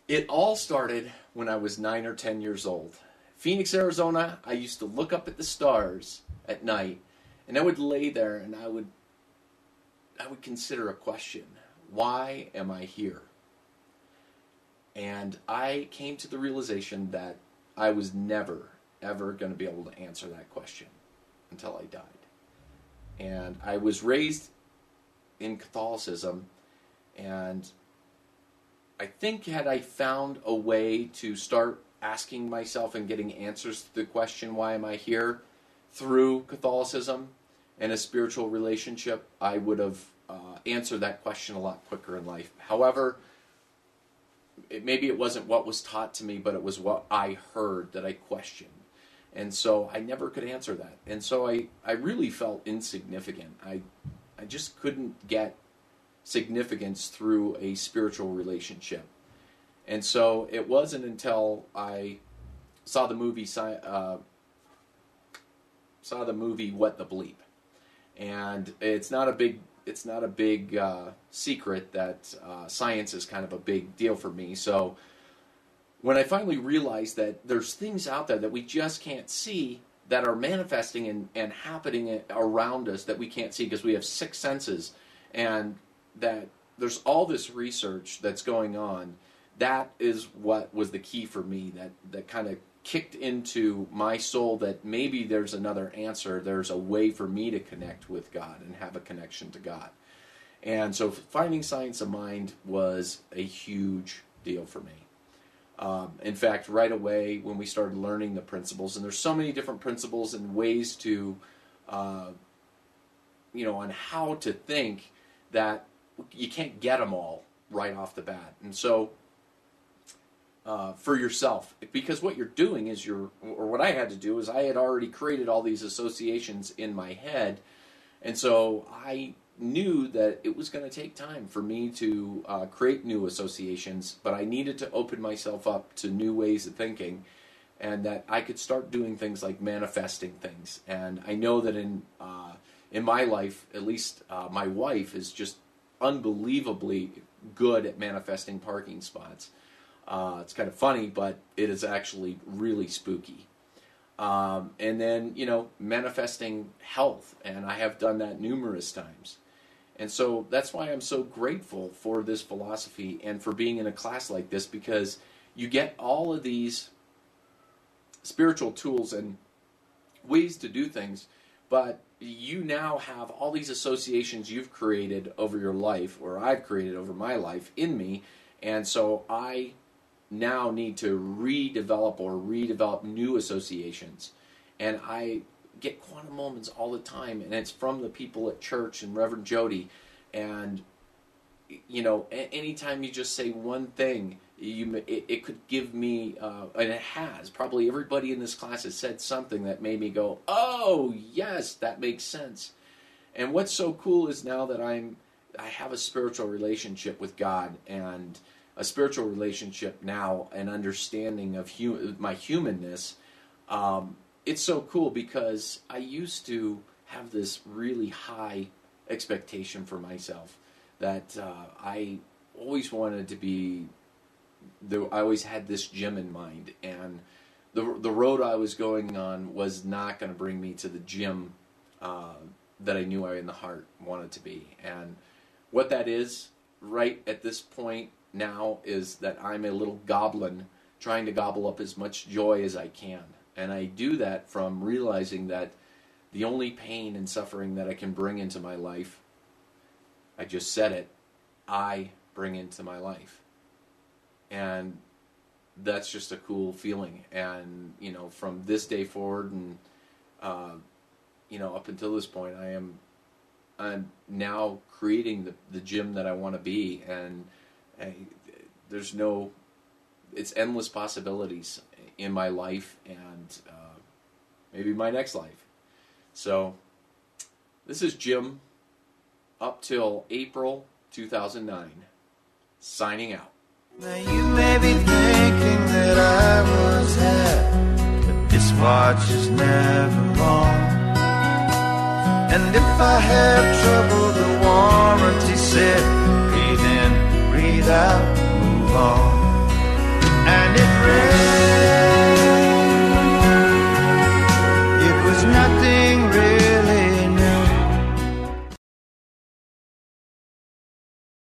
It all started when I was 9 or 10 years old. Phoenix, Arizona, I used to look up at the stars at night, and I would lay there and I would consider a question. Why am I here? And I came to the realization that I was never, ever going to be able to answer that question until I died. And I was raised in Catholicism, and I think had I found a way to start asking myself and getting answers to the question, why am I here, through Catholicism and a spiritual relationship, I would have answered that question a lot quicker in life. However, maybe it wasn't what was taught to me, but it was what I heard that I questioned. And so I never could answer that. And so I really felt insignificant. I just couldn't get significance through a spiritual relationship. And so it wasn't until I saw the movie What the Bleep. And it's not a big secret that science is kind of a big deal for me. So when I finally realized that there's things out there that we just can't see that are manifesting and happening around us that we can't see because we have six senses, and that there's all this research that's going on, that is what was the key for me, that kind of kicked into my soul that maybe there's another answer, there's a way for me to connect with God and have a connection to God. And so finding Science of Mind was a huge deal for me. In fact, right away when we started learning the principles, and there's so many different principles and ways to, on how to think, that you can't get them all right off the bat. And so for yourself, because what you're doing is or what I had to do is I had already created all these associations in my head, and so I knew that it was going to take time for me to create new associations, but I needed to open myself up to new ways of thinking, and that I could start doing things like manifesting things. And I know that in my life, at least my wife is just unbelievably good at manifesting parking spots. It's kind of funny, but it is actually really spooky. And then, manifesting health, and I have done that numerous times. And so that's why I'm so grateful for this philosophy and for being in a class like this, because you get all of these spiritual tools and ways to do things, but you now have all these associations you've created over your life, or I've created over my life in me, and so I now need to redevelop new associations. And I get quantum moments all the time, and it's from the people at church and Reverend Jody. And anytime you just say one thing, it could give me, and it has. Probably everybody in this class has said something that made me go, "Oh yes, that makes sense." And what's so cool is now that I have a spiritual relationship with God, and a spiritual relationship now, an understanding of my humanness. It's so cool because I used to have this really high expectation for myself that I always wanted to be. I always had this gym in mind, and the road I was going on was not going to bring me to the gym that I knew I in the heart wanted to be. And what that is right at this point now is that I'm a little goblin trying to gobble up as much joy as I can. And I do that from realizing that the only pain and suffering that I can bring into my life, I just said it, I bring into my life. And that's just a cool feeling. And, from this day forward and, up until this point, I'm now creating the gym that I want to be. And it's endless possibilities in my life and maybe my next life. So this is Jim up till April 2009, signing out. Now you may be thinking that I was there, but this watch is never wrong. And if I have